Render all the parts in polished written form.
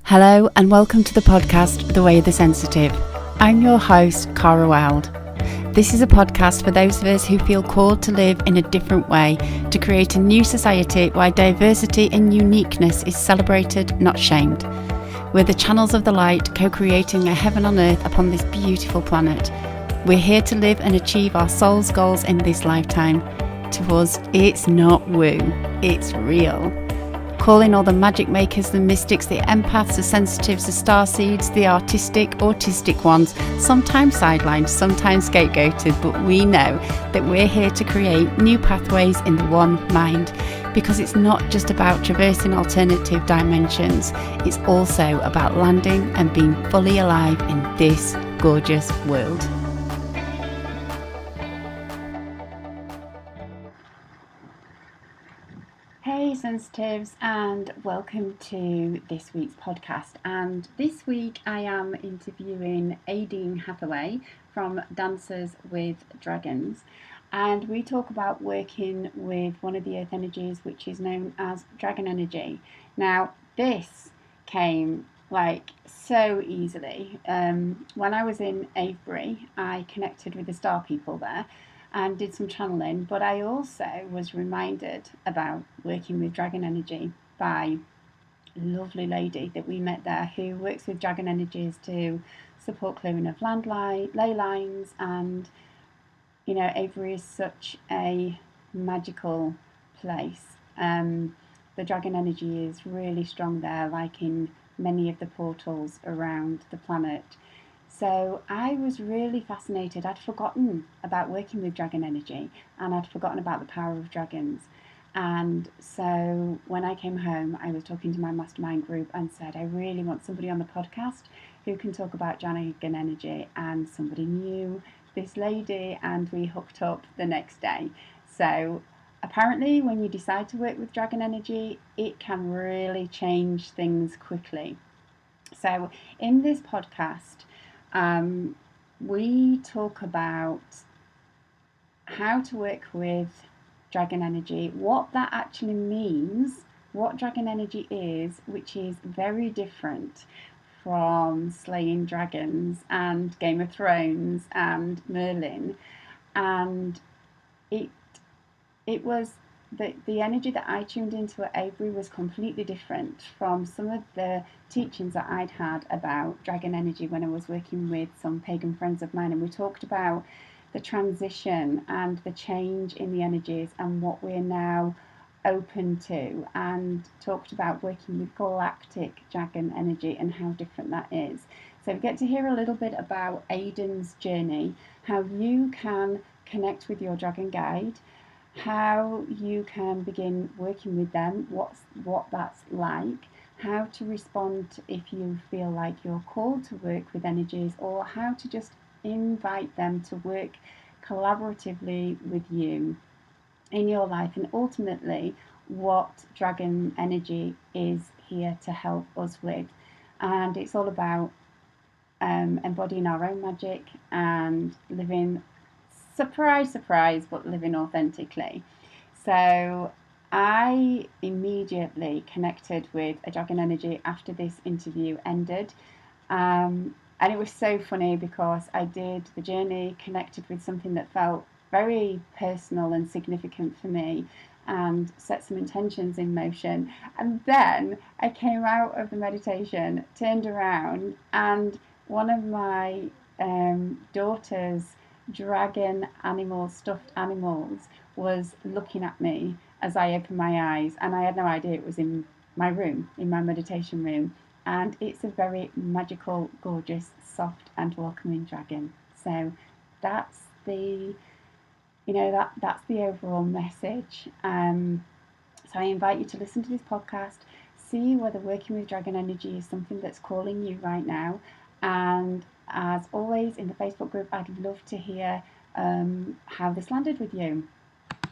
Hello and welcome to the podcast, The Way of the Sensitive. I'm your host, Cara Wilde. This is a podcast for those of us who feel called to live in a different way, to create a new society where diversity and uniqueness is celebrated, not shamed. We're the channels of the light, co-creating a heaven on earth upon this beautiful planet. We're here to live and achieve our soul's goals in this lifetime. To us, it's not woo, it's real. Calling all the magic makers, the mystics, the empaths, the sensitives, the starseeds, the autistic ones, sometimes sidelined, sometimes scapegoated, but we know that we're here to create new pathways in the one mind, because it's not just about traversing alternative dimensions, it's also about landing and being fully alive in this gorgeous world. Hey sensitives, and welcome to this week's podcast. And this week I am interviewing Aadaoin Hathaway from Dancers with Dragons, and we talk about working with one of the earth energies which is known as dragon energy. Now this came so easily. When I was in Avebury, I connected with the star people there and did some channeling, but I also was reminded about working with dragon energy by a lovely lady that we met there who works with dragon energies to support clearing of ley lines. And you know, Avebury is such a magical place. The dragon energy is really strong there, like in many of the portals around the planet. So I was really fascinated. I'd forgotten about working with dragon energy and I'd forgotten about the power of dragons. And so when I came home, I was talking to my mastermind group and said, I really want somebody on the podcast who can talk about dragon energy. And somebody knew this lady and we hooked up the next day. So apparently when you decide to work with dragon energy, it can really change things quickly. So in this podcast, we talk about how to work with dragon energy, what that actually means, what dragon energy is, which is very different from slaying dragons and Game of Thrones and Merlin. And it was the energy that I tuned into at Avebury was completely different from some of the teachings that I'd had about dragon energy when I was working with some pagan friends of mine. And we talked about the transition and the change in the energies and what we're now open to, and talked about working with galactic dragon energy and how different that is. So we get to hear a little bit about Aadaoin's journey, how you can connect with your dragon guide, how you can begin working with them, what that's like, how to respond if you feel like you're called to work with energies, or how to just invite them to work collaboratively with you in your life, and ultimately what dragon energy is here to help us with. And it's all about embodying our own magic and living, surprise, surprise, but living authentically. So I immediately connected with a dragon energy after this interview ended. And it was so funny because I did the journey, connected with something that felt very personal and significant for me, and set some intentions in motion. And then I came out of the meditation, turned around, and one of my daughter's dragon animals, stuffed animals, was looking at me as I opened my eyes, and I had no idea it was in my room, in my meditation room. And it's a very magical, gorgeous, soft and welcoming dragon. So that's the that's the overall message. So I invite you to listen to this podcast, see whether working with dragon energy is something that's calling you right now. And as always, in the Facebook group, I'd love to hear how this landed with you.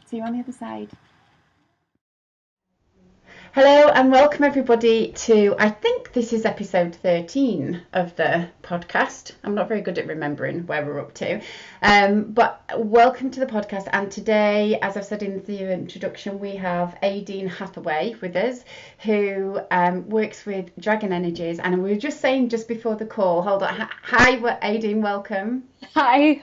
See you on the other side. Hello and welcome everybody to, I think this is episode 13 of the podcast. I'm not very good at remembering where we're up to, but welcome to the podcast. And today, as I've said in the introduction, we have Aadaoin Hathaway with us, who works with dragon energies. And we were just saying just before the call, hold on, hi Aadaoin, welcome. Hi,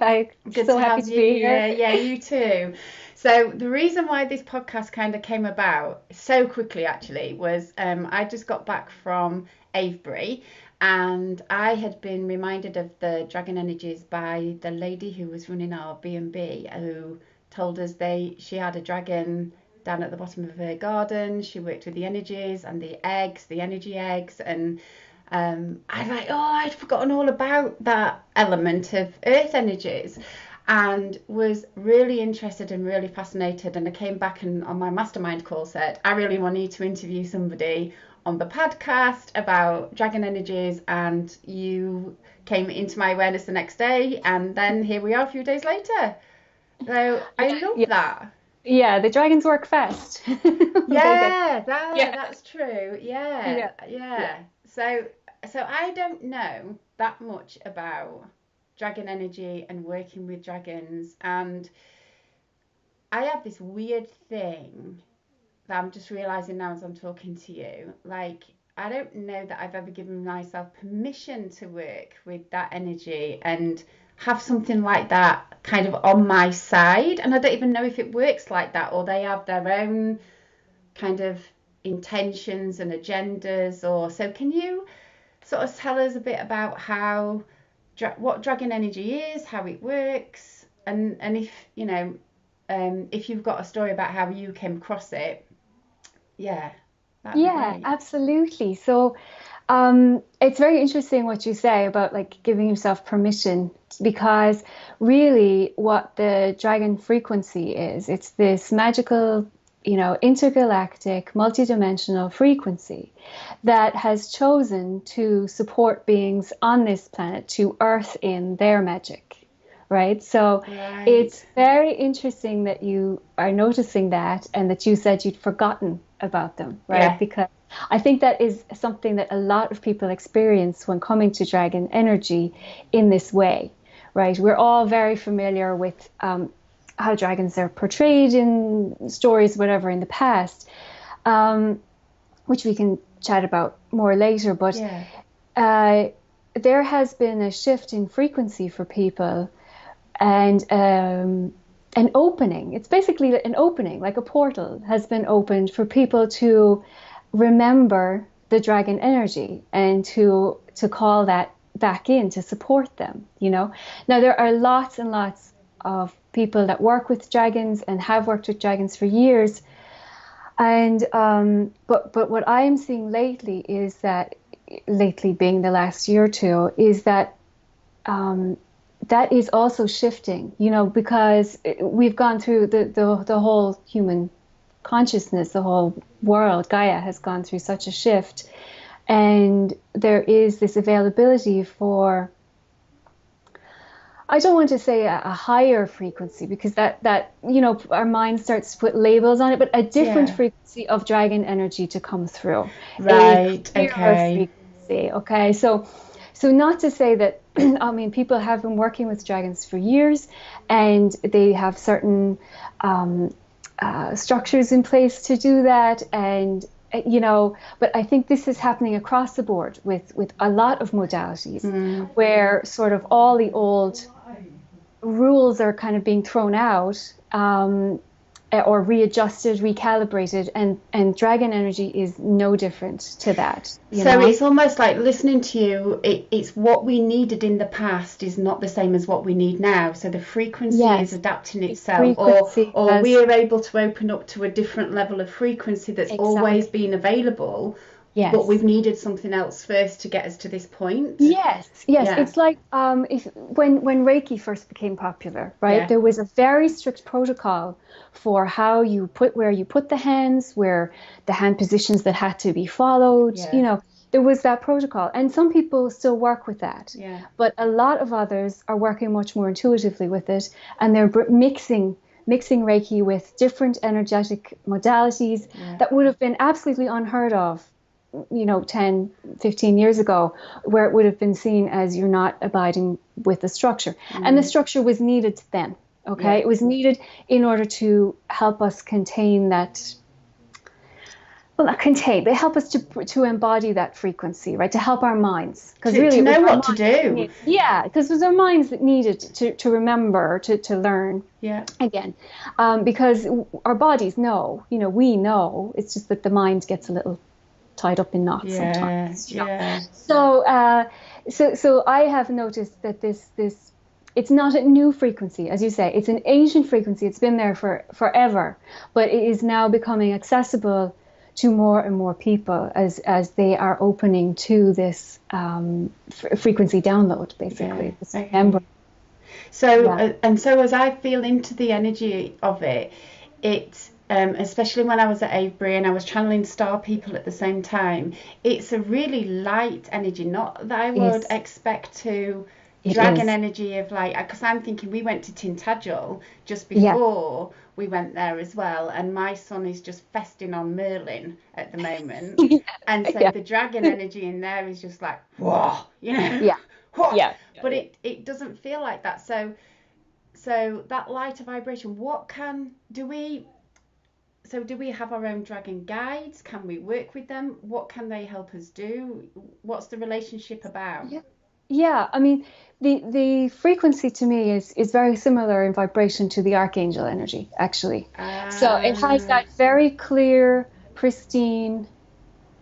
Good so to happy have to you be here. here. Yeah, you too. So the reason why this podcast kind of came about so quickly actually was I just got back from Avebury and I had been reminded of the dragon energies by the lady who was running our B&B, who told us she had a dragon down at the bottom of her garden. She worked with the energies and the eggs, the energy eggs, and I was like, oh, I'd forgotten all about that element of earth energies and was really interested and really fascinated. And I came back and on my mastermind call said, I really wanted to interview somebody on the podcast about dragon energies. And you came into my awareness the next day. And then here we are a few days later. So I Yeah, love yeah, that. yeah. The dragons work fast. They get, Yeah, yeah, that's true. Yeah, yeah, yeah, yeah. So I don't know that much about dragon energy and working with dragons, and I have this weird thing that I'm just realizing now as I'm talking to you. Like, I don't know that I've ever given myself permission to work with that energy and have something like that kind of on my side. And I don't even know if it works like that or they have their own kind of intentions and agendas. Or so can you sort of tell us a bit about how what dragon energy is, how it works, and if if you've got a story about how you came across it, yeah, that'd be yeah, great. absolutely. So, it's very interesting what you say about like giving yourself permission, because really what the dragon frequency is, it's this magical, intergalactic, multidimensional frequency that has chosen to support beings on this planet to earth in their magic, right? So Right. it's very interesting that you are noticing that and that you said you'd forgotten about them, right? Yeah. Because I think that is something that a lot of people experience when coming to dragon energy in this way, right? We're all very familiar with how dragons are portrayed in stories, whatever, in the past, um, which we can chat about more later. But Yeah. uh, there has been a shift in frequency for people, and an opening. It's basically an opening, like a portal has been opened for people to remember the dragon energy and to call that back in to support them. Now there are lots and lots of people that work with dragons and have worked with dragons for years, and but what I am seeing lately is that, lately being the last year or two, is that um, that is also shifting, because we've gone through the whole human consciousness, the whole world, Gaia has gone through such a shift. And there is this availability for, I don't want to say a higher frequency, because that our mind starts to put labels on it, but a different Yeah. frequency of dragon energy to come through, a Right. clearer Okay. frequency. Okay, so not to say that I mean, people have been working with dragons for years, and they have certain um, structures in place to do that, and but I think this is happening across the board with a lot of modalities, Mm. where sort of all the old rules are kind of being thrown out, or readjusted, recalibrated, and dragon energy is no different to that, So it's almost like listening to you, it's what we needed in the past is not the same as what we need now. So the frequency is Yes, adapting the itself, frequency or we has, are able to open up to a different level of frequency that's always exactly. been available, but we've Yes. needed something else first to get us to this point. Yes, yes. Yeah, It's like, if when Reiki first became popular, right? yeah, There was a very strict protocol for how you put, where you put the hands, where the hand positions that had to be followed. yeah, There was that protocol, and some people still work with that, yeah. but a lot of others are working much more intuitively with it, and they're mixing mixing Reiki with different energetic modalities that would have been absolutely unheard of, 10, 15 years ago, where it would have been seen as you're not abiding with the structure. And the structure was needed then, okay? It was needed in order to help us contain that, well, not contain, they help us to embody that frequency, right? To help our minds. Because really, to know what to do. Because it was our minds that needed to remember, to learn again. Because our bodies know, we know, it's just that the mind gets a little tied up in knots sometimes. So I have noticed that this it's not a new frequency, as you say. It's an ancient frequency. It's been there for forever, but it is now becoming accessible to more and more people as they are opening to this frequency download, basically. So as I feel into the energy of it, especially when I was at Avebury and I was channeling star people at the same time, it's a really light energy, not that I would expect to dragon energy of because I'm thinking we went to Tintagel just before we went there as well, and my son is just festing on Merlin at the moment, and so the dragon energy in there is just like whoa, but it doesn't feel like that. So that lighter vibration, do we have our own dragon guides? Can we work with them? What can they help us do? What's the relationship about? Yeah, I mean, the frequency to me is very similar in vibration to the archangel energy, actually. So it has that very clear, pristine,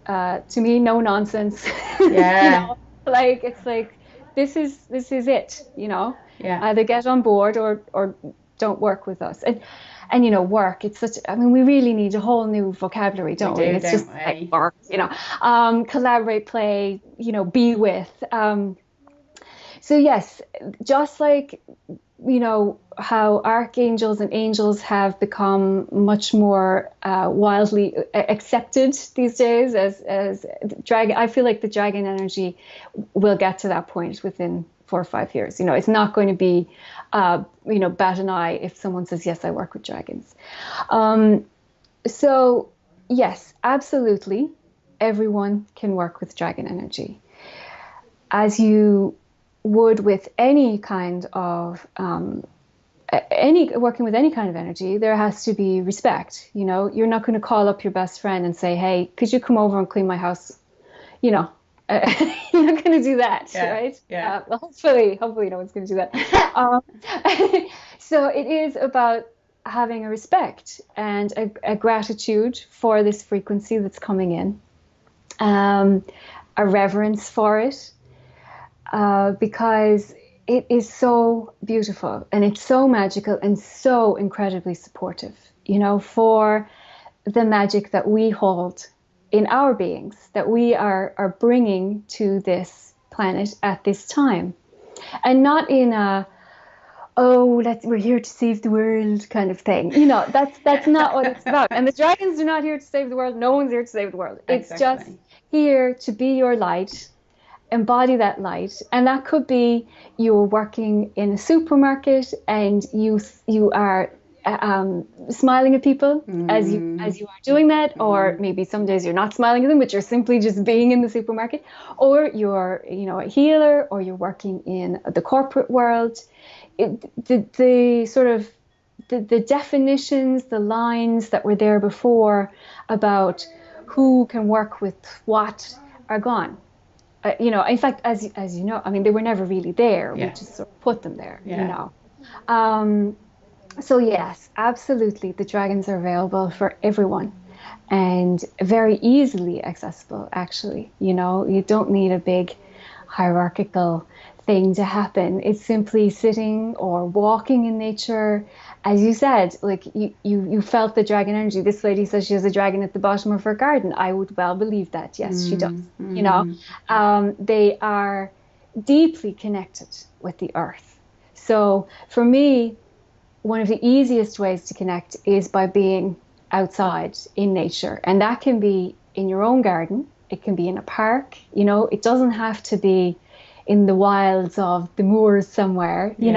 to me, no nonsense. It's like this is it. Either get on board or don't work with us. And work, it's such, I mean, we really need a whole new vocabulary, don't we? It's just like work, collaborate, play, be with. So yes, just like, how archangels and angels have become much more wildly accepted these days as dragon, I feel like the dragon energy will get to that point within 4 or 5 years. It's not going to be, bat an eye if someone says, yes, I work with dragons. So yes, absolutely, everyone can work with dragon energy. As you would with any kind of, working with any kind of energy, there has to be respect. You're not going to call up your best friend and say, hey, could you come over and clean my house? You're not going to do that, right? Well, hopefully no one's going to do that. So it is about having a respect and a gratitude for this frequency that's coming in, a reverence for it, because it is so beautiful and it's so magical and so incredibly supportive, for the magic that we hold in our beings, that we are bringing to this planet at this time. And not in a, we're here to save the world kind of thing. That's not what it's about. And the dragons are not here to save the world. No one's here to save the world. It's just here to be your light, embody that light. And that could be you're working in a supermarket and you are smiling at people as you are doing that, or maybe some days you're not smiling at them, but you're simply just being in the supermarket, or you're a healer, or you're working in the corporate world. The sort of the definitions, the lines that were there before about who can work with what are gone. In fact, as you know, I mean, they were never really there. We just sort of put them there. So yes, absolutely, the dragons are available for everyone and very easily accessible, actually. You don't need a big hierarchical thing to happen. It's simply sitting or walking in nature. As you said, like you felt the dragon energy. This lady says she has a dragon at the bottom of her garden. I would well believe that. Yes, she does. They are deeply connected with the earth. So for me, one of the easiest ways to connect is by being outside in nature. And that can be in your own garden. It can be in a park. It doesn't have to be in the wilds of the moors somewhere. You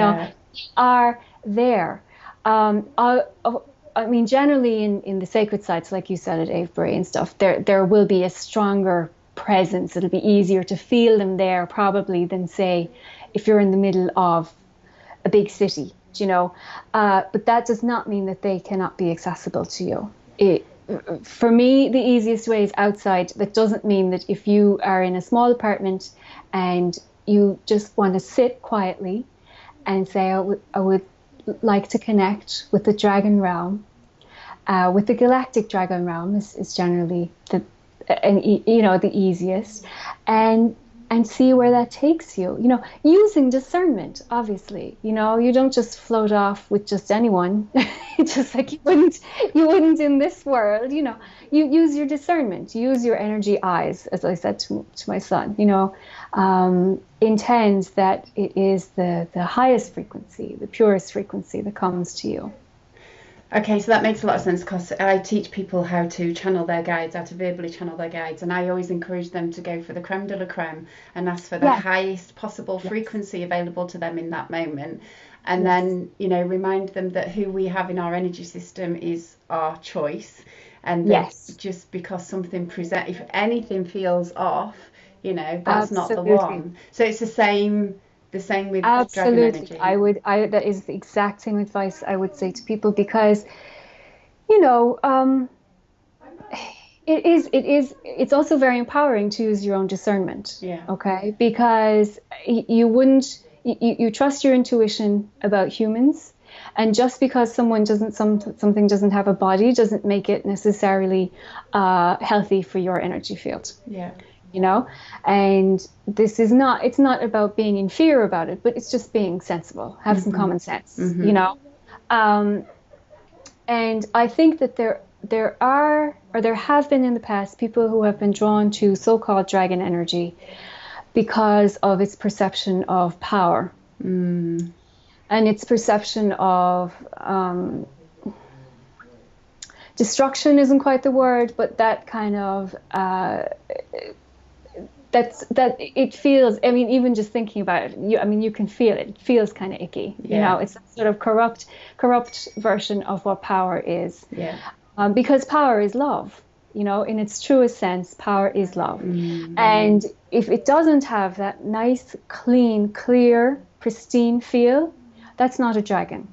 are there. I mean, generally in the sacred sites, like you said at Avebury and stuff, there will be a stronger presence. It'll be easier to feel them there probably than say if you're in the middle of a big city, you know. But that does not mean that they cannot be accessible to you. For me, the easiest way is outside. That doesn't mean that if you are in a small apartment and you just want to sit quietly and say, I would like to connect with the dragon realm, with the galactic dragon realm is generally the easiest, and see where that takes you. Using discernment, obviously. You don't just float off with just anyone, just like you wouldn't in this world. You use your discernment, use your energy eyes, as I said to my son. Intend that it is the highest frequency, the purest frequency that comes to you. Okay, so that makes a lot of sense, because I teach people how to channel their guides, how to verbally channel their guides, and I always encourage them to go for the creme de la creme and ask for the highest possible frequency available to them in that moment. And then, remind them that who we have in our energy system is our choice. And that just because something if anything feels off, that's not the one. So it's the same with dragon energy. That is the exact same advice I would say to people, because it's also very empowering to use your own discernment. Okay, because you trust your intuition about humans, and just because something doesn't have a body doesn't make it necessarily healthy for your energy field. And it's not about being in fear about it, but it's just being sensible, have some common sense. And I think that there have been in the past people who have been drawn to so-called dragon energy because of its perception of power, and its perception of destruction isn't quite the word, but that kind of that it feels, I mean, even just thinking about it, you can feel it. It feels kind of icky. It's a sort of corrupt version of what power is. Because power is love. In its truest sense, power is love. And if it doesn't have that nice, clean, clear, pristine feel, that's not a dragon.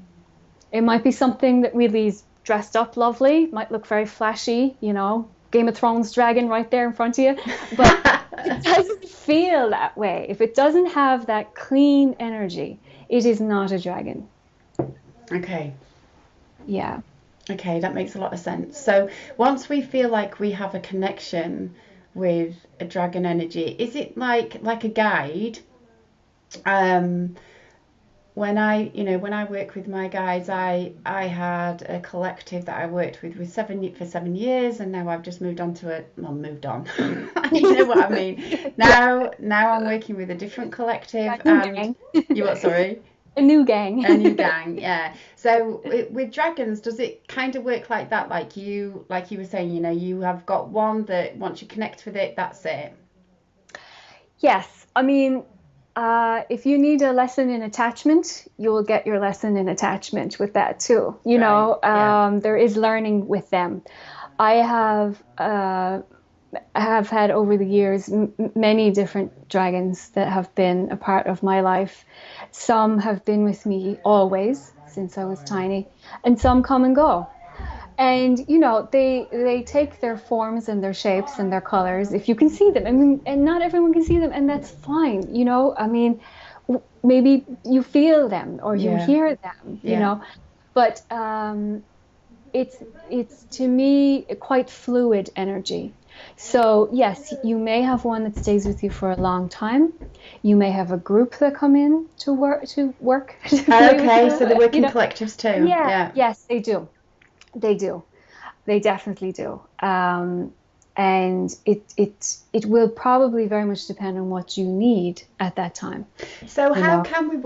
It might be something that really is dressed up lovely, might look very flashy, Game of Thrones dragon right there in front of you, but it doesn't feel that way. If it doesn't have that clean energy, it is not a dragon. Okay. Yeah. Okay, that makes a lot of sense. So once we feel like we have a connection with a dragon energy, is it like a guide? When I work with my guides, I had a collective that I worked with for 7 years, and now I've just moved on. You know what I mean? Now I'm working with a different collective. And you what? Sorry. A new gang. Yeah. So with dragons, does it kind of work like that? Like you were saying, you have got one that once you connect with it, that's it. Yes. I mean, if you need a lesson in attachment, you will get your lesson in attachment with that too. There is learning with them. I have had over the years many different dragons that have been a part of my life. Some have been with me always since I was tiny, and some come and go. And they take their forms and their shapes and their colors if you can see them. I mean, and not everyone can see them, and that's fine. I mean, maybe you feel them or you hear them. But it's to me quite fluid energy. So yes, you may have one that stays with you for a long time. You may have a group that come in to work. Okay, so they work in collectives too. Yeah. Yes, they do. They definitely do. And it will probably very much depend on what you need at that time. So what can we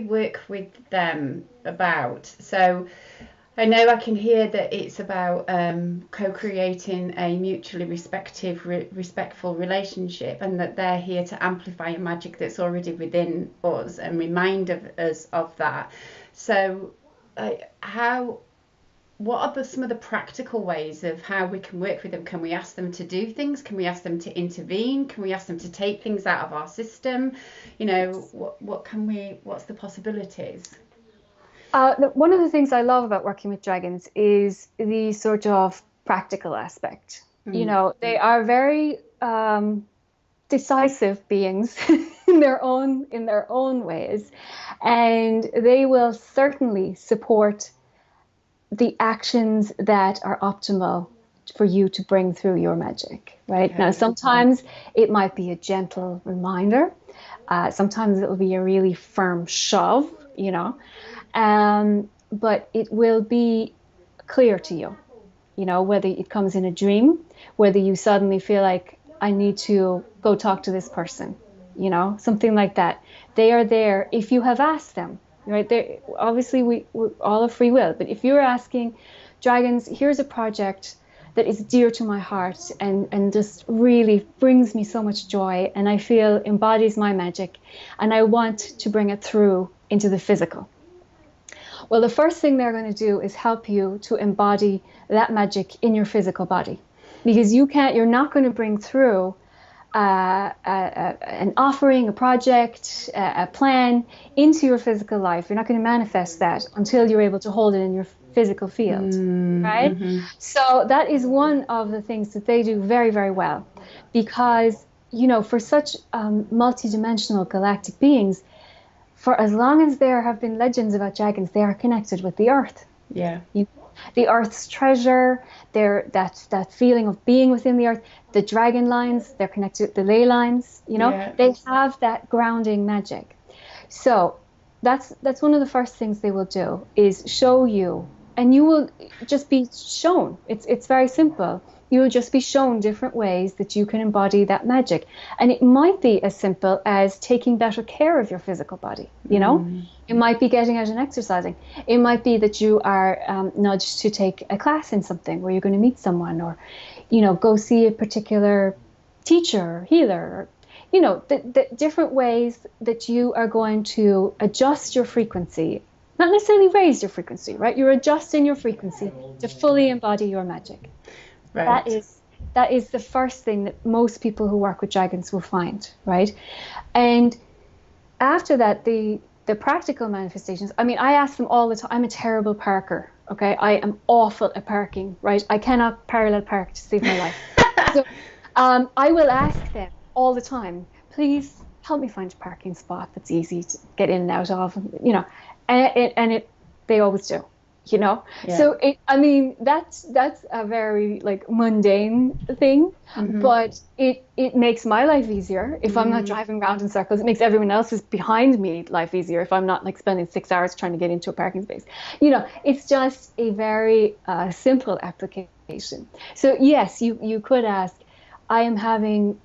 work with them about? So I know I can hear that it's about co-creating a mutually respectful relationship, and that they're here to amplify a magic that's already within us and remind us of that. So, how? What are some of the practical ways of how we can work with them? Can we ask them to do things? Can we ask them to intervene? Can we ask them to take things out of our system? You know, what can we? What's the possibilities? One of the things I love about working with dragons is the sort of practical aspect. You Mm. know, they are very decisive beings in their own ways, and they will certainly support the actions that are optimal for you to bring through your magic. Right now, Okay. sometimes it might be a gentle reminder. Sometimes it'll be a really firm shove. You know, but it will be clear to you, you know, whether it comes in a dream, whether you suddenly feel like I need to go talk to this person, you know, something like that. They are there if you have asked them, right? They obviously we're all of free will, but if you're asking dragons, here's a project that is dear to my heart and just really brings me so much joy and I feel embodies my magic and I want to bring it through into the physical. Well, the first thing they're going to do is help you to embody that magic in your physical body. Because you're not going to bring through an offering, a project, a plan into your physical life. You're not going to manifest that until you're able to hold it in your physical field, right? Mm-hmm. So that is one of the things that they do very, very well. Because, you know, for such multidimensional galactic beings, for as long as there have been legends about dragons, they are connected with the earth. Yeah. The earth's treasure, that feeling of being within the earth. The dragon lines, they're connected with the ley lines. You know, Yeah. they have that grounding magic. So that's one of the first things they will do is show you, and you will just be shown. It's very simple. You will just be shown different ways that you can embody that magic. And it might be as simple as taking better care of your physical body, you know? It might be getting out and exercising. It might be that you are nudged to take a class in something where you're going to meet someone or, you know, go see a particular teacher or healer or, you know, the different ways that you are going to adjust your frequency, not necessarily raise your frequency, right? You're adjusting your frequency to fully embody your magic. That Right. is that is the first thing that most people who work with dragons will find, right? And after that, the practical manifestations. I mean, I ask them all the time. I'm a terrible parker. Okay, I am awful at parking. Right, I cannot parallel park to save my life. So, I will ask them all the time. Please help me find a parking spot that's easy to get in and out of. You know, and they always do. You know, Yeah. so I mean, that's a very like mundane thing, Mm-hmm. but it makes my life easier if I'm not driving around in circles. It makes everyone else's behind me life easier if I'm not like spending 6 hours trying to get into a parking space. You know, it's just a very simple application. So yes, you could ask, I am having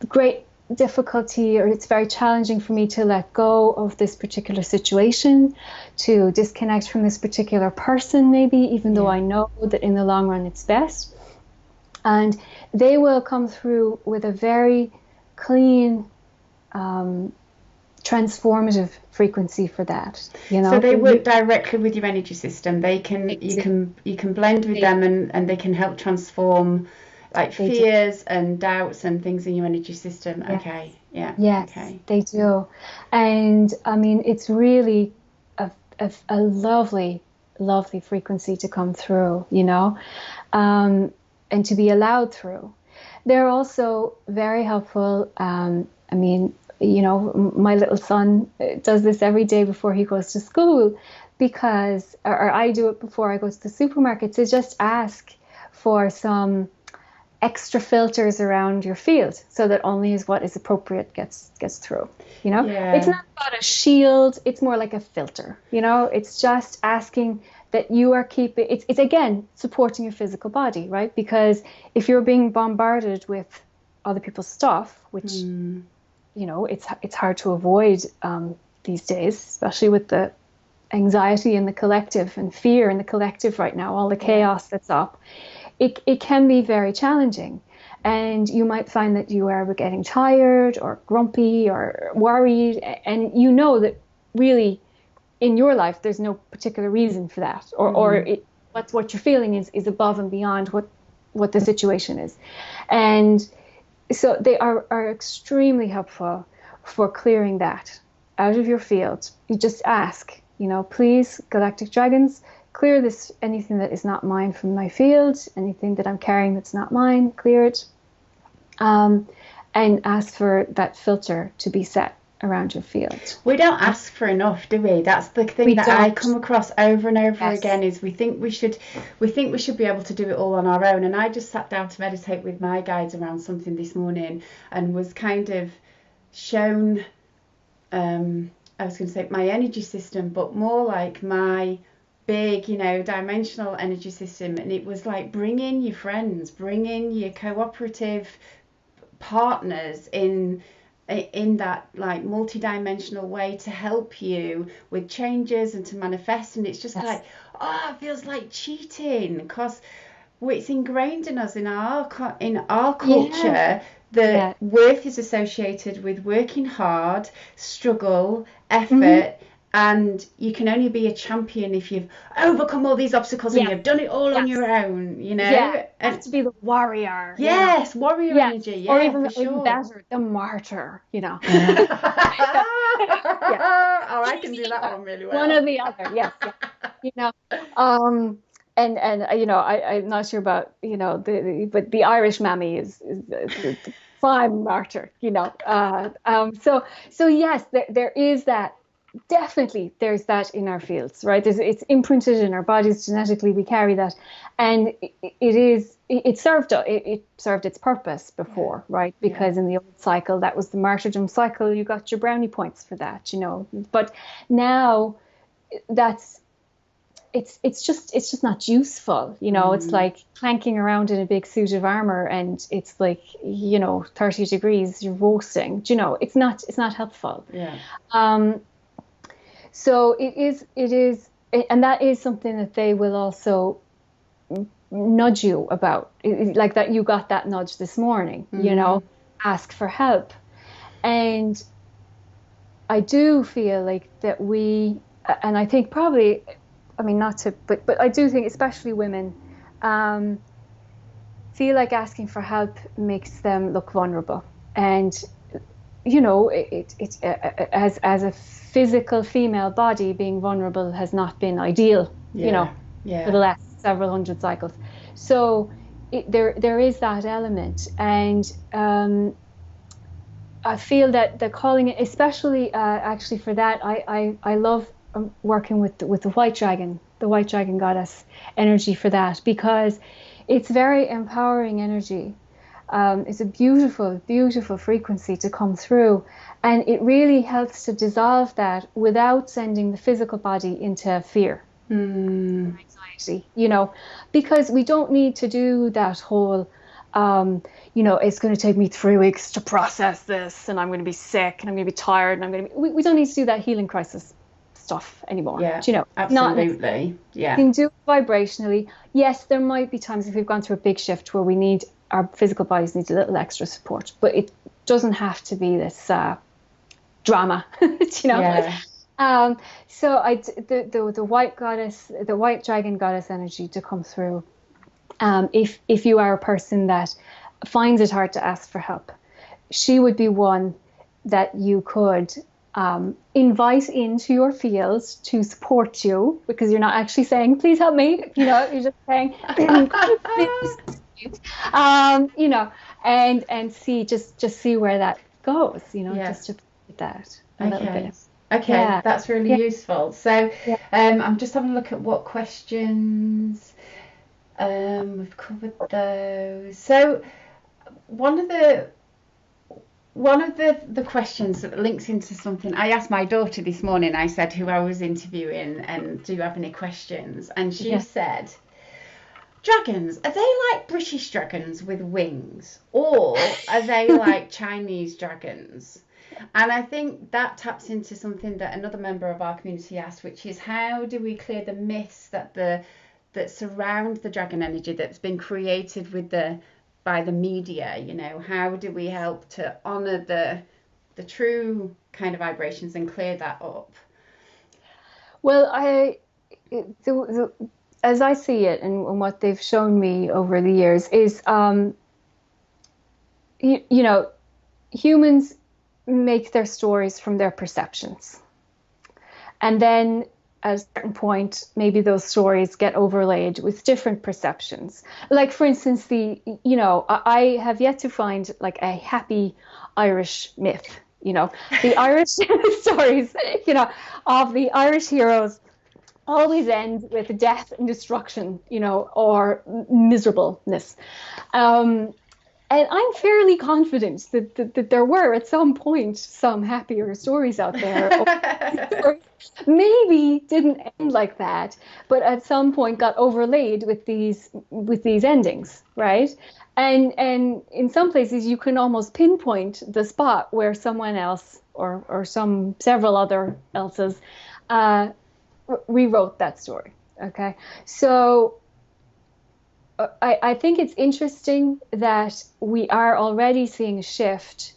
great difficulty, or it's very challenging for me to let go of this particular situation, to disconnect from this particular person, maybe, even though I know that in the long run it's best. And they will come through with a very clean, transformative frequency for that. You know, So they work directly with your energy system. They can they do. you can blend with They, them and they can help transform like they do. fears and doubts and things in your energy system. Yes. Okay. Yeah. Yes, Okay. they do. And I mean, it's really a lovely, lovely frequency to come through, you know, and to be allowed through. They're also very helpful. I mean, you know, my little son does this every day before he goes to school because, or I do it before I go to the supermarket to just ask for some extra filters around your field so that only is what is appropriate gets through. You know, it's Yeah. not about a shield, it's more like a filter. You know, it's just asking that you are keeping it's again supporting your physical body, right? Because if you're being bombarded with other people's stuff, which you know it's hard to avoid these days, especially with the anxiety in the collective and fear in the collective right now, all the Yeah. chaos that's up, it can be very challenging. And you might find that you are getting tired or grumpy or worried, and you know that really in your life there's no particular reason for that, or Mm-hmm. what you're feeling is above and beyond what the situation is. And so they are extremely helpful for clearing that out of your field. You just ask, please, galactic dragons, clear this, anything that is not mine from my field, anything that I'm carrying that's not mine, clear it. And ask for that filter to be set around your field. We don't ask for enough, do we? That's the thing that I come across over and over again, is we think we should be able to do it all on our own. And I just sat down to meditate with my guides around something this morning and was kind of shown, I was going to say my energy system, but more like my big, dimensional energy system. And it was like, bring in your friends, bring in your cooperative partners in that like multi-dimensional way to help you with changes and to manifest. And it's just like, it feels like cheating, because it's ingrained in us, in our culture, that worth is associated with working hard, struggle, effort. And you can only be a champion if you've overcome all these obstacles and you've done it all on your own, Yeah, you have to be the warrior. Yes, warrior energy. Yeah, or even, for sure. even better, the martyr, Oh, I can do that one really well. One or the other, yes. And I'm not sure about, but the Irish mammy is the prime martyr, So yes, there is that. Definitely, there's that in our fields, right? It's imprinted in our bodies genetically. We carry that, and it served its purpose before, right? Because in the old cycle, that was the martyrdom cycle. You got your brownie points for that, But now, it's just not useful, It's like clanking around in a big suit of armor, and it's like 30 degrees, you're roasting. It's not helpful. Yeah. So it is, and that is something that they will also nudge you about, like that you got that nudge this morning, ask for help. And I do feel like that and I think probably, but I do think especially women feel like asking for help makes them look vulnerable. And as a physical female body, being vulnerable has not been ideal, for the last several hundred cycles. So there is that element, and I feel that the calling it, especially actually for that, I love working with the white dragon goddess energy for that, because it's very empowering energy. It's a beautiful, beautiful frequency to come through, and it really helps to dissolve that without sending the physical body into fear or anxiety, because we don't need to do that whole, it's going to take me 3 weeks to process this, and I'm going to be sick, and I'm going to be tired, and we don't need to do that healing crisis stuff anymore. Absolutely. You can do it vibrationally. Yes, there might be times if we've gone through a big shift where our physical bodies need a little extra support, but it doesn't have to be this drama, So the white goddess, the white dragon goddess energy to come through. If you are a person that finds it hard to ask for help, she would be one that you could invite into your field to support you, because you're not actually saying, please help me, you're just saying, and see where that goes, just to put that a little bit. Okay, that's really useful. So I'm just having a look at what questions we've covered those. So one of the questions that links into something I asked my daughter this morning. I said who I was interviewing, and do you have any questions? And she said, dragons, are they like British dragons with wings, or are they like Chinese dragons? And I think that taps into something that another member of our community asked, which is how do we clear the myths that surround the dragon energy that's been created with the by the media? You know, how do we help to honor the true kind of vibrations and clear that up? Well, as I see it, and what they've shown me over the years is, you know, humans make their stories from their perceptions. And then at a certain point, maybe those stories get overlaid with different perceptions. Like, for instance, I have yet to find like a happy Irish myth. The Irish stories, of the Irish heroes always end with death and destruction, or miserableness. Um, and I'm fairly confident that there were at some point some happier stories out there. Or maybe didn't end like that, but at some point got overlaid with these endings, right? And in some places you can almost pinpoint the spot where someone else or some several other else's uh, rewrote that story. Okay, so I think it's interesting that we are already seeing a shift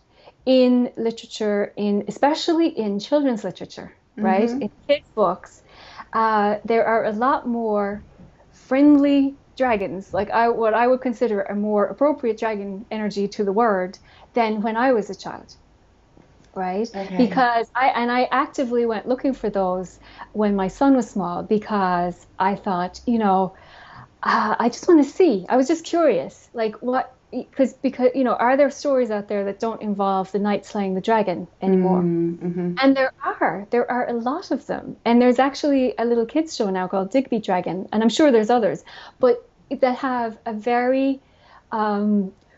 in literature, especially in children's literature, right? Mm-hmm. In kids' books, there are a lot more friendly dragons, like what I would consider a more appropriate dragon energy to the word than when I was a child, right? Okay. Because I actively went looking for those when my son was small because I thought, I just want to see. I was just curious, like because are there stories out there that don't involve the knight slaying the dragon anymore? Mm-hmm. And there are a lot of them. And there's actually a little kids show now called Digby Dragon, and I'm sure there's others, but that have a very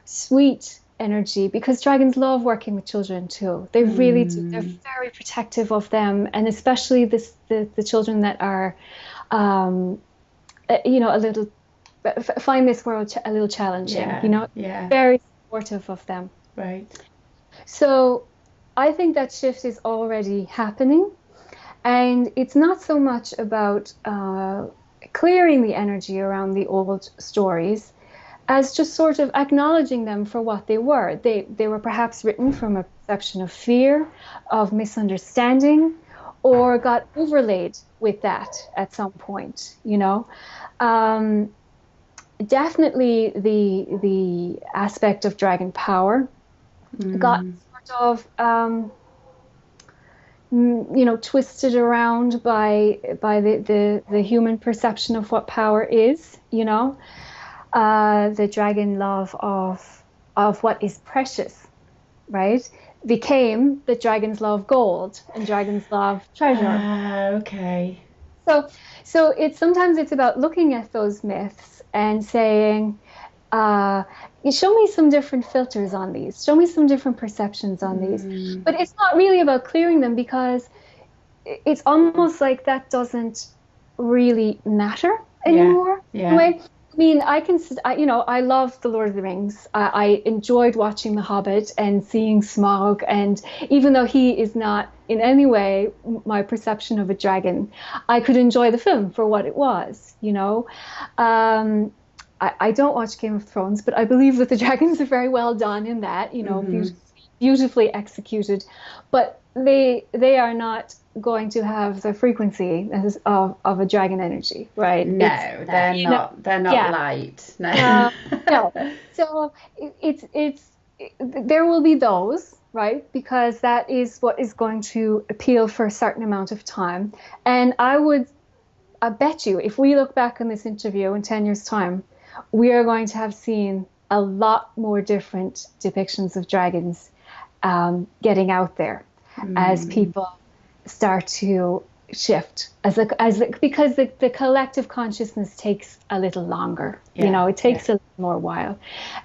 sweet energy because dragons love working with children too. They really do. They're Mm. very protective of them, and especially the children that are um, a little find this world a little challenging, Yeah. Yeah. very supportive of them. Right. So I think that shift is already happening, and it's not so much about clearing the energy around the old stories as just sort of acknowledging them for what they were. They were perhaps written from a perception of fear, of misunderstanding, or got overlaid with that at some point, Um, Definitely the aspect of dragon power got Mm. sort of twisted around by the human perception of what power is, the dragon love of what is precious, right, became that dragons love gold and dragons love treasure. Okay. So, sometimes it's about looking at those myths and saying, uh, show me some different filters on these, show me some different perceptions on these. Mm. But it's not really about clearing them because it's almost like that doesn't really matter Yeah. anymore. In a Yeah. way. I mean, I love The Lord of the Rings. I enjoyed watching The Hobbit and seeing Smaug, and even though he is not in any way my perception of a dragon, I could enjoy the film for what it was. I don't watch Game of Thrones, but I believe that the dragons are very well done in that, Mm-hmm. beautifully executed. But they are not going to have the frequency of a dragon energy, right? It's No, they're you know, not. They're not yeah, light. No. no. So there will be those, right? Because that is what is going to appeal for a certain amount of time. And I bet you, if we look back on this interview in 10 years' time, we are going to have seen a lot more different depictions of dragons getting out there as Mm. people start to shift because the collective consciousness takes a little longer. Yeah. It Yeah. takes a little more while.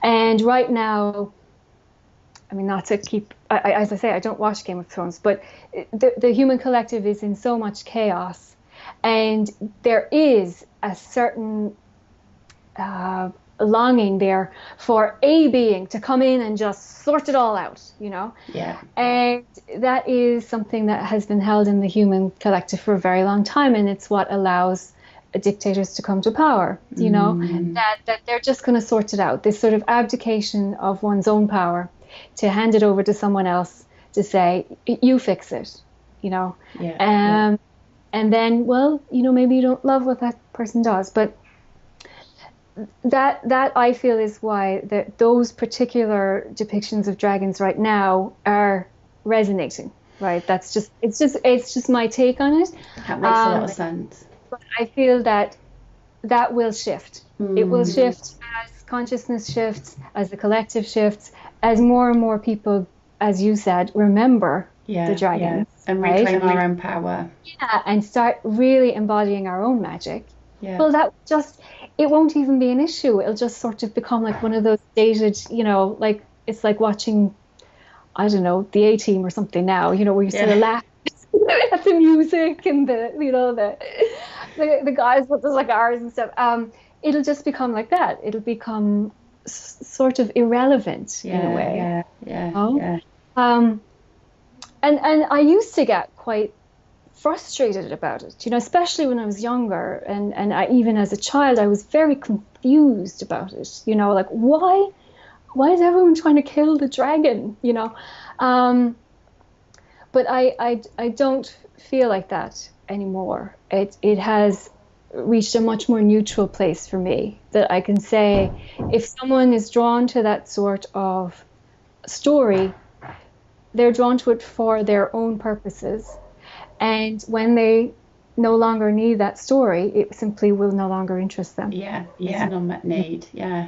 And right now, I mean, not to keep, as I say, I don't watch Game of Thrones, but the human collective is in so much chaos, and there is a certain longing there for a being to come in and just sort it all out, you know? Yeah. And that is something that has been held in the human collective for a very long time, and it's what allows dictators to come to power, you know, that they're just going to sort it out. This sort of abdication of one's own power to hand it over to someone else to say, you fix it, you know. And then, well, you know, maybe you don't love what that person does, but that I feel is why those particular depictions of dragons right now are resonating, right? It's just my take on it. That makes a lot of sense. But I feel that will shift. It will shift as consciousness shifts, as the collective shifts, as more and more people, as you said, remember the dragons. And reclaim our own power. Yeah, and start really embodying our own magic. Yeah. Well, it won't even be an issue. It'll just sort of become like one of those dated, you know, like it's like watching, I don't know, the A-Team or something now, you know, where you sort of laugh at the music and the, you know, the guys with the cigars and stuff. It'll just become like that. It'll become sort of irrelevant in a way. And I used to get quite frustrated about it, you know, especially when I was younger, and even as a child, I was very confused about it, you know, like why is everyone trying to kill the dragon, you know? But I don't feel like that anymore. It has reached a much more neutral place for me, that I can say if someone is drawn to that sort of story, they're drawn to it for their own purposes. And when they no longer need that story, it simply will no longer interest them. Yeah, an unmet need, yeah.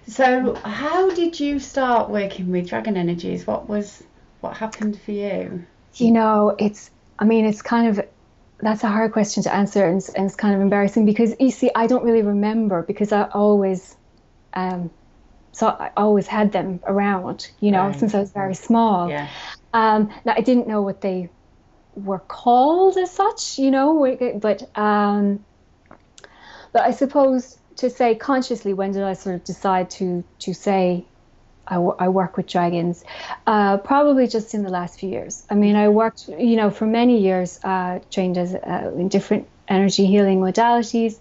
So how did you start working with dragon energies? What happened for you? You know, that's a hard question to answer, and it's kind of embarrassing because, you see, I don't really remember, because I always had them around, you know, since I was very small. Yeah. Now, I didn't know what they were called as such, you know, but I suppose, to say consciously, when did I sort of decide to say I work with dragons? Probably just in the last few years. I mean, I worked, you know, for many years, trained as in different energy healing modalities.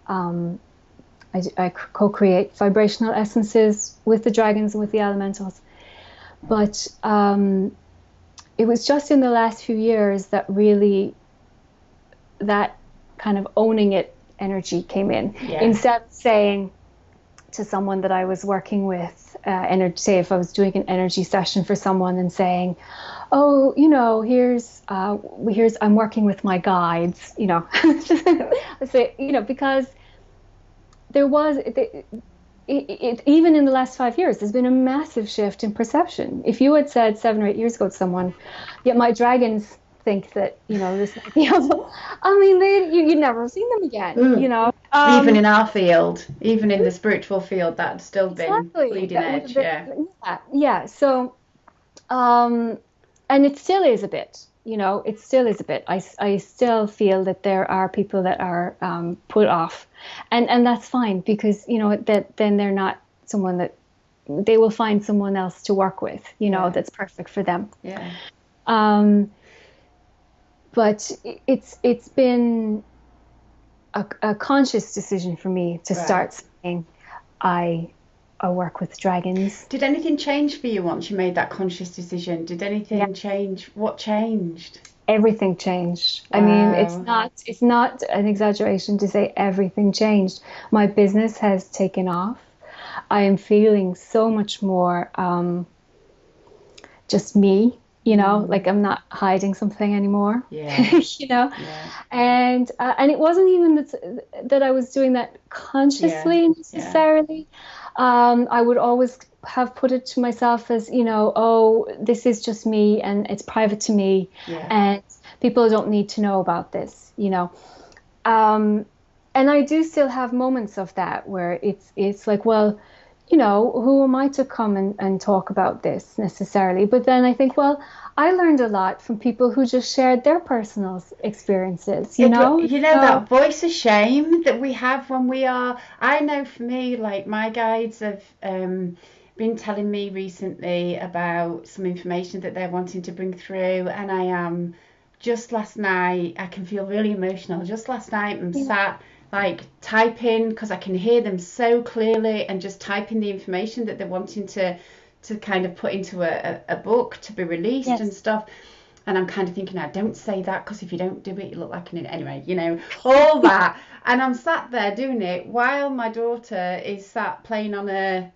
I co-create vibrational essences with the dragons and with the elementals. But it was just in the last few years that really that kind of owning it energy came in. Yeah. Instead of saying to someone that I was working with, say if I was doing an energy session for someone and saying, oh, you know, here's I'm working with my guides, you know, I say, you know, because there was even in the last 5 years, there's been a massive shift in perception. If you had said 7 or 8 years ago to someone, "Yet my dragons think that, you know, this might be able," I mean, you'd never have seen them again, you know. Even in our field, even in the spiritual field, that's still been bleeding edge. Yeah. So, and it still is a bit. You know, it still is a bit. I still feel that there are people that are put off, and that's fine, because, you know, that then they're not someone that they will find someone else to work with, you know, that's perfect for them. Yeah. But it's been a conscious decision for me to start saying I work with dragons. Did anything change for you once you made that conscious decision? Did anything change? What changed? Everything changed. Wow. I mean, it's not an exaggeration to say everything changed. My business has taken off. I am feeling so much more just me, you know, like I'm not hiding something anymore. Yeah. You know. Yeah. And it wasn't even that I was doing that consciously necessarily. I would always have put it to myself as, you know, oh, this is just me and it's private to me, and people don't need to know about this, you know. And I do still have moments of that where it's like, well, you know, who am I to come and talk about this necessarily? But then I think, well, I learned a lot from people who just shared their personal experiences, you But know? you know So, that voice of shame that we have when we are. I know for me, like my guides have been telling me recently about some information that they're wanting to bring through, and I am just last night. I can feel really emotional. Just last night, I'm yeah, sat like typing because I can hear them so clearly, and just typing the information that they're wanting to kind of put into a book to be released and yes. stuff. And I'm kind of thinking, now don't say that because if you don't do it, you look like an idiot. Anyway, you know, all that. And I'm sat there doing it while my daughter is sat playing on a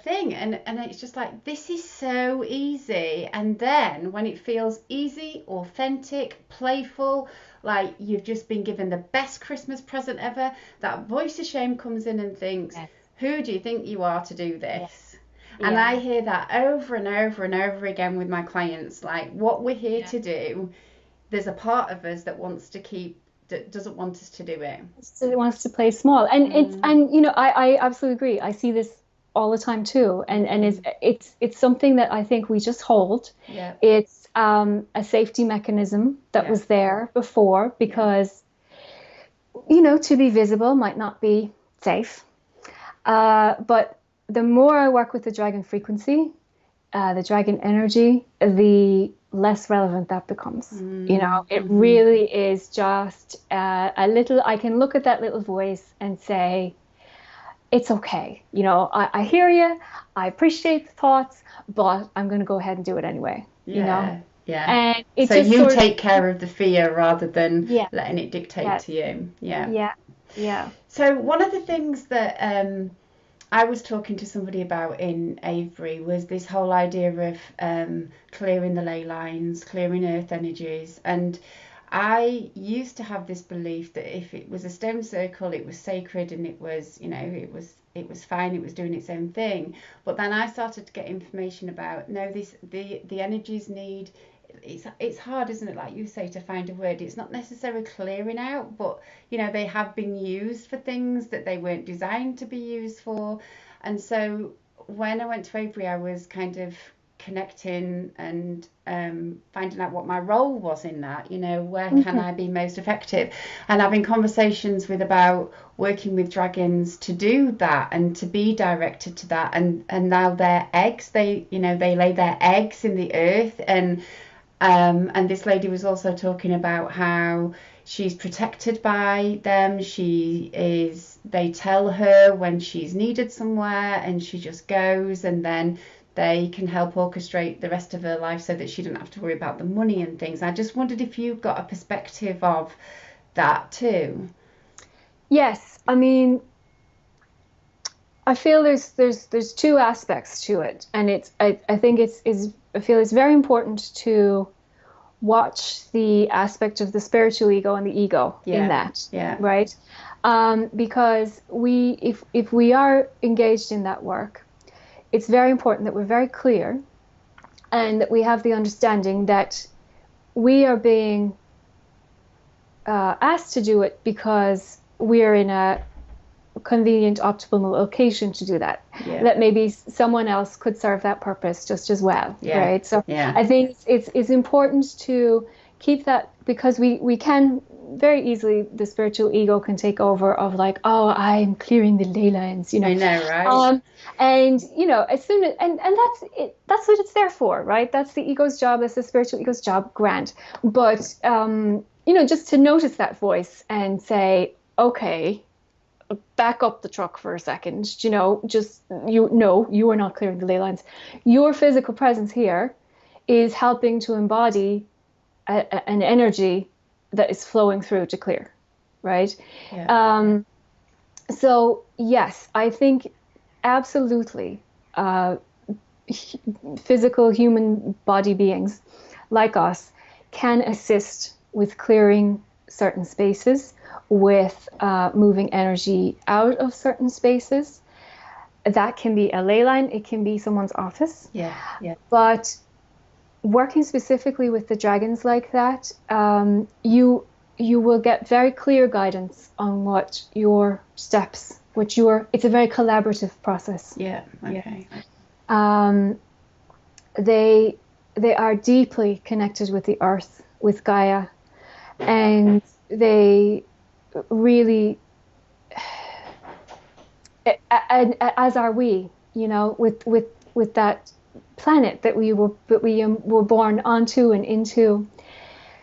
thing. And it's just like, this is so easy. And then when it feels easy, authentic, playful, like you've just been given the best Christmas present ever, that voice of shame comes in and thinks, Yes. who do you think you are to do Yeah. this? And I Yeah. hear that over and over and over again with my clients. Like, what we're here Yeah. to do, there's a part of us that wants to keep, that doesn't want us to do it. So it wants to play small. And it's, Mm, and you know, I absolutely agree. I see this all the time too. And mm, it's something that I think we just hold. yeah, It's a safety mechanism that yeah, was there before yeah. because, you know, to be visible might not be safe. But the more I work with the dragon frequency, the dragon energy, the less relevant that becomes. You know, Mm, it mm-hmm. really is just a little, I can look at that little voice and say, it's okay. You know, I hear you, I appreciate the thoughts, but I'm going to go ahead and do it anyway, you know? Yeah, yeah. And it So just you sort of, take care of the fear rather than yeah, letting it dictate yes, to you. Yeah. yeah, yeah. So one of the things that I was talking to somebody about in Avebury was this whole idea of clearing the ley lines, clearing earth energies. And I used to have this belief that if it was a stone circle, it was sacred and it was, you know, it was fine, it was doing its own thing. But then I started to get information about no, this the energies need, it's hard, isn't it, like you say, to find a word. It's not necessarily clearing out, but you know, they have been used for things that they weren't designed to be used for. And so when I went to Avebury, I was kind of connecting and finding out what my role was in that, you know, where can Mhm. I be most effective, and having conversations with about working with dragons to do that and to be directed to that. And now their eggs, they, you know, they lay their eggs in the earth. And this lady was also talking about how she's protected by them. They tell her when she's needed somewhere and she just goes, and then they can help orchestrate the rest of her life so that she doesn't have to worry about the money and things. I just wondered if you got a perspective of that too. Yes, I mean, I feel there's two aspects to it, and I think it's I feel it's very important to watch the aspect of the spiritual ego and the ego in Yeah, that, yeah, right? Because if we are engaged in that work, it's very important that we're very clear and that we have the understanding that we are being asked to do it because we're in a convenient, optimal location to do that. yeah, That maybe someone else could serve that purpose just as well, yeah, right? So yeah, I think it's important to keep that because we can very easily the spiritual ego can take over of like, oh, I'm clearing the ley lines, you know. I know, right? Um, and you know, as soon as and that's it, that's what it's there for, right? That's the ego's job, that's the spiritual ego's job, grant. But you know, just to notice that voice and say, okay, back up the truck for a second, you know, just you no, you are not clearing the ley lines. Your physical presence here is helping to embody an energy that is flowing through to clear, right? Yeah, Um, so yes, I think absolutely physical human body beings like us can assist with clearing certain spaces, with moving energy out of certain spaces. That can be a ley line, it can be someone's office, yeah, yeah, but working specifically with the dragons like that, you will get very clear guidance on what your steps, it's a very collaborative process. Yeah. Okay. Um, they they are deeply connected with the earth, with Gaia, and they really, as are we, with that planet that we were born onto and into.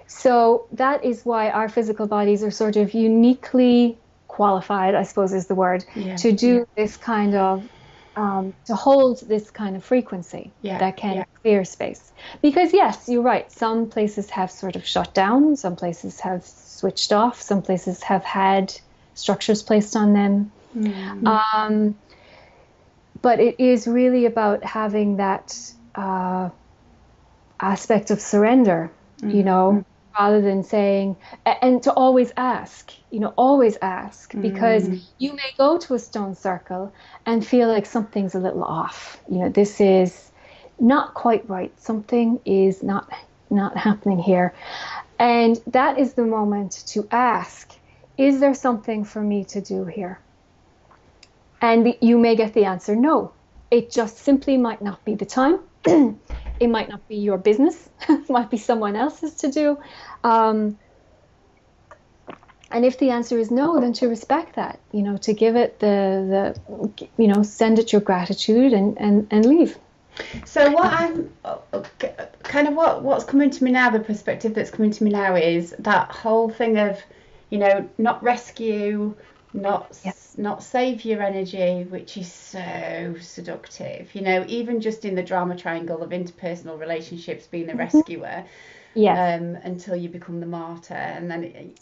So that is why our physical bodies are sort of uniquely qualified, I suppose is the word, to do this kind of, to hold this kind of frequency that can clear space. Because yes, you're right, some places have sort of shut down, some places have switched off, some places have had structures placed on them. But it is really about having that aspect of surrender, rather than saying, and to always ask, because you may go to a stone circle and feel like something's a little off. This is not quite right. Something is not happening here. And that is the moment to ask, is there something for me to do here? And you may get the answer, no. It just simply might not be the time. It might not be your business. It might be someone else's to do. And if the answer is no, then to respect that, to give it send it your gratitude and leave. So what I'm kind of what's coming to me now, the perspective that's coming to me now is that whole thing of, not rescue, not save your energy, which is so seductive. Even just in the drama triangle of interpersonal relationships, being the rescuer, until you become the martyr, and then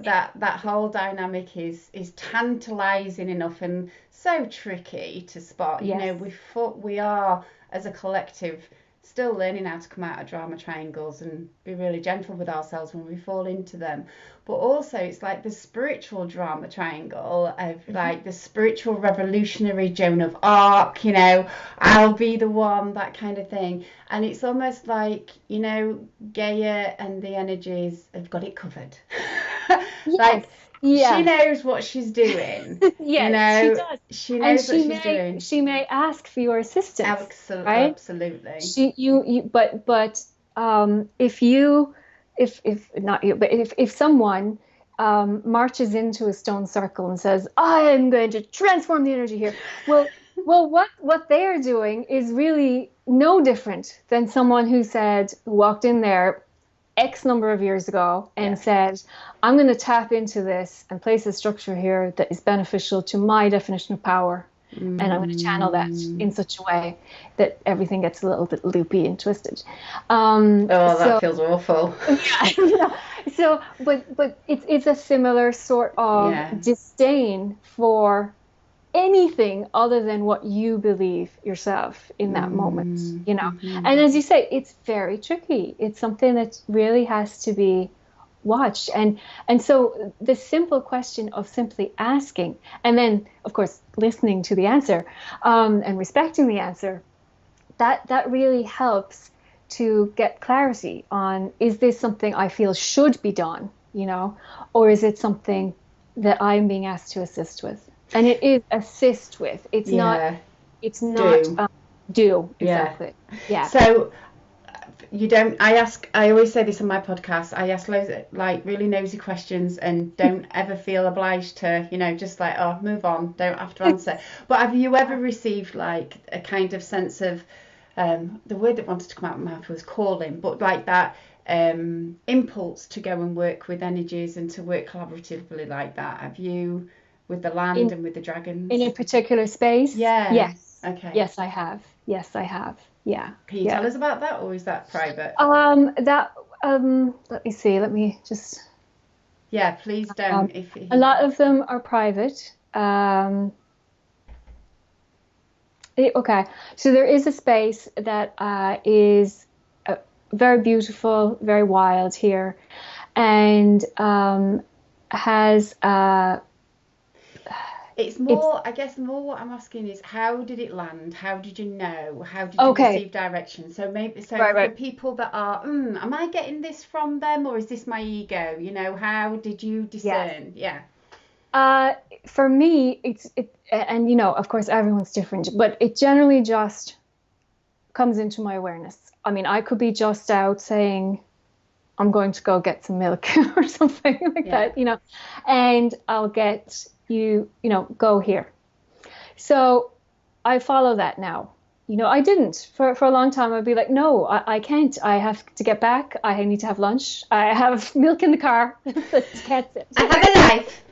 that whole dynamic is tantalizing enough and so tricky to spot. We are, as a collective, still learning how to come out of drama triangles and be really gentle with ourselves when we fall into them. But also it's like the spiritual drama triangle of like the spiritual revolutionary Joan of Arc, I'll be the one, that kind of thing. And it's almost like, Gaia and the energies have got it covered. She knows what she's doing. She does. She knows what she's doing. She may ask for your assistance. Absolutely. If someone marches into a stone circle and says, "I am going to transform the energy here," well, what they are doing is really no different than someone who walked in there X number of years ago and said, I'm going to tap into this and place a structure here that is beneficial to my definition of power. And I'm going to channel that in such a way that everything gets a little bit loopy and twisted. That feels awful. But it's a similar sort of disdain for anything other than what you believe yourself in that moment, And as you say, it's very tricky. It's something that really has to be watched. And so the simple question of simply asking, and then, of course, listening to the answer and respecting the answer, that really helps to get clarity on, is this something I feel should be done, or is it something that I'm being asked to assist with? And it is assist with. It's not do. Exactly. Yeah. So I always say this on my podcast, I ask loads of really nosy questions and don't ever feel obliged to, just move on, don't have to answer. But have you ever received a kind of sense of, the word that wanted to come out of my mouth was calling, but that impulse to go and work with energies and to work collaboratively like that? Have you, with the land and with the dragons? In a particular space? Yeah. Yes. Okay. Yes, I have. Yeah. Can you tell us about that, or is that private? Let me see. Let me just. Yeah, please don't. A lot of them are private. Okay. So there is a space that is very beautiful, very wild here, and has. It's It's more, I guess, more what I'm asking is how did it land? How did you know? How did you okay. receive direction? So maybe, so Right, for the right. people that are, am I getting this from them or is this my ego? You know, how did you Yes. discern? Yeah, Uh, for me, and of course, everyone's different, but it generally just comes into my awareness. I mean, I could be just out saying, I'm going to go get some milk or something like yeah, that, and I'll get you, go here. So I follow that now. I didn't for a long time. I'd be like, no, I can't. I have to get back. I need to have lunch. I have milk in the car. That's I have it. a life.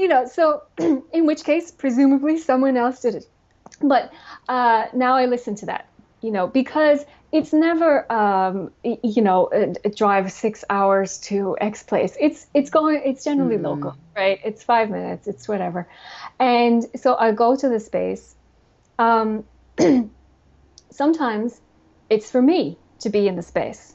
Yeah. So in which case, presumably someone else did it. But now I listen to that, because it's never, a drive 6 hours to X place. It's generally Hmm. local, right? It's 5 minutes, it's whatever. And so I go to the space. Um, Sometimes it's for me to be in the space.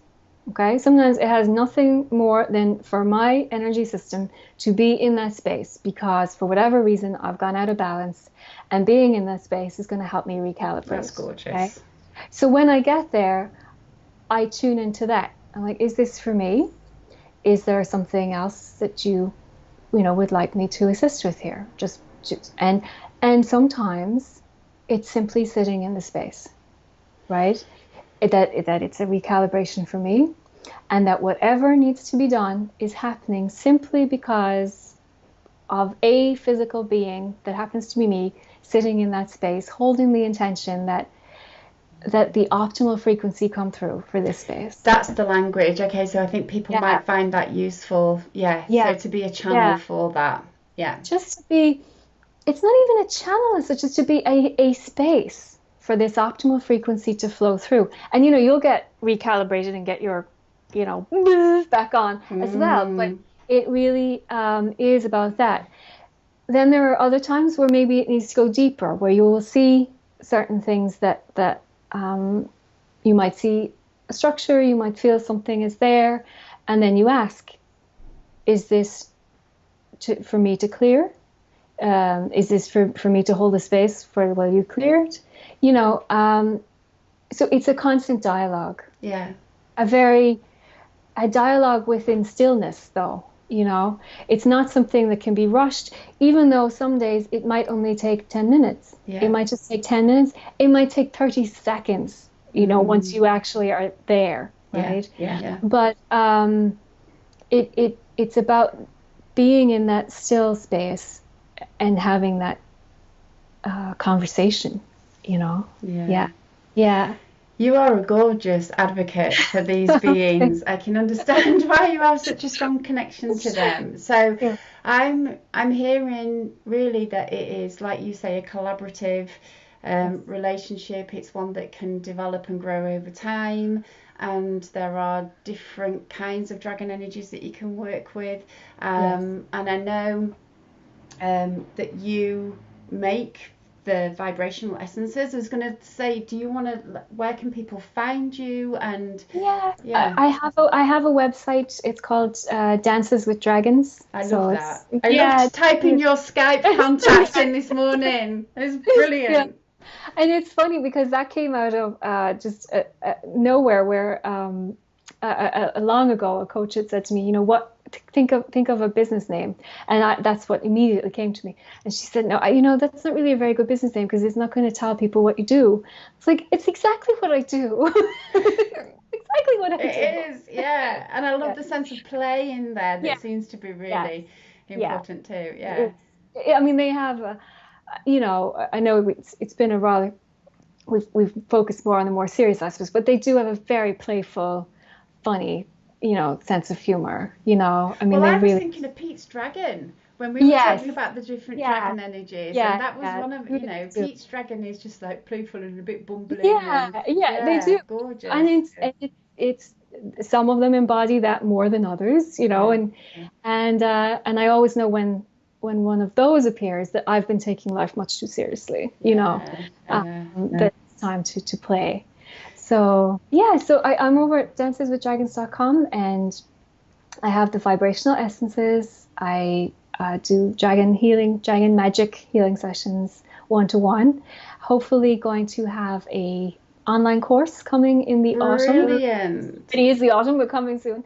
Okay. Sometimes it has nothing more than for my energy system to be in that space because for whatever reason I've gone out of balance and being in that space is going to help me That's recalibrate. Okay. gorgeous. So when I get there, I tune into that. I'm like, is this for me? Is there something else that you would like me to assist with here? And sometimes it's simply sitting in the space, right? That it's a recalibration for me, and that whatever needs to be done is happening simply because of a physical being that happens to be me sitting in that space, holding the intention that the optimal frequency come through for this space. That's the language. Okay, so I think people Yeah, might find that useful. Yeah, so yeah, to be a channel yeah. for that. Yeah. Just to be, it's not even a channel, it's just to be a space for this optimal frequency to flow through. And you'll get recalibrated and get your, back on as well. But Mm. it really is about that. Then there are other times where maybe it needs to go deeper, where you will see certain things that you might see a structure, you might feel something is there, and then you ask, is this for me to clear? Is this for me to hold the space for while you clear it? So it's a constant dialogue, Yeah. a very a dialogue within stillness, though. It's not something that can be rushed, even though some days it might only take 10 minutes. It Yeah. might just take 10 minutes. It might take 30 seconds, once Mm. you actually are there, Yeah. right? Yeah. Yeah. But it's about being in that still space and having that conversation, Yeah. Yeah. Yeah. You are a gorgeous advocate for these beings. I can understand why you have such a strong connection to them. So Yeah. I'm hearing really that it is, like you say, a collaborative Yes. relationship. It's one that can develop and grow over time. And there are different kinds of dragon energies that you can work with. Yes. And I know that you make the vibrational essences. I was going to say, do you want to, where can people find you? And Yeah, yeah, I have a website. It's called Dances with Dragons. I love So that. it's I yeah, loved typing your Skype contact in this morning. It was yeah, brilliant. and it's funny because that came out of just nowhere. Where long ago, a coach had said to me, what? Think of a business name, and that's what immediately came to me. And she said, no, that's not really a very good business name because it's not going to tell people what you do. It's like it's exactly what I do. Exactly what I do. It is, yeah. And I love Yeah. the sense of play in there Yeah. that seems to be Yes. really Yeah. important too. Yeah. It's, I mean, they have, I know it's been a rather, we've focused more on the more serious aspects, but they do have a very playful, funny, sense of humor. I mean, Well, they I was really, thinking of Pete's dragon when we were yes, talking about the different yeah, dragon energies, and yeah, that was yeah, one of, really do. Pete's dragon is just like playful and a bit bumbling Yeah, and yeah, they yeah, do. And gorgeous. it's some of them embody that more than others, Yeah. Yeah. and I always know when one of those appears that I've been taking life much too seriously, Yeah. that it's time to play. So yeah, so I'm over at danceswithdragons.com and I have the vibrational essences. do dragon magic healing sessions one-to-one. Hopefully going to have a online course coming in the autumn. Brilliant. It is the autumn, but coming soon,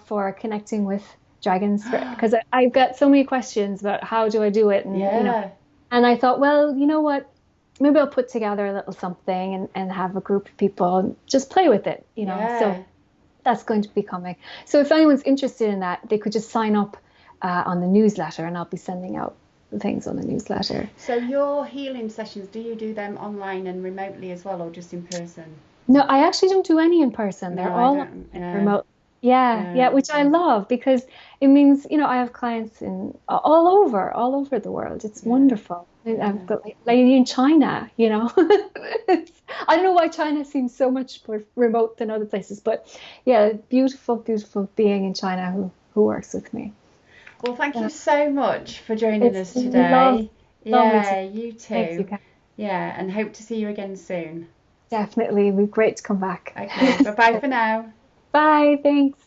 for connecting with dragon spirit. Because I've got so many questions about how do I do it, Yeah, and I thought, well, you know what? Maybe I'll put together a little something and have a group of people and just play with it. So yeah. that's going to be coming. So if anyone's interested in that, they could just sign up on the newsletter, and I'll be sending out things on the newsletter. So your healing sessions, do you do them online and remotely as well, or just in person? No, I actually don't do any in person. No, They're I all don't. Yeah, remote. Yeah, yeah, yeah, which I love because it means, I have clients in all over the world. It's yeah, wonderful. And I've yeah. got like lady in China. I don't know why China seems so much more remote than other places, but yeah, beautiful, beautiful being in China who works with me. Well, thank you Yeah, so much for joining it's us lovely, today. lovely to Yeah, you thanks, you too. can Yeah, and hope to see you again soon. definitely be great to come back. Okay, bye bye for now. Bye, thanks.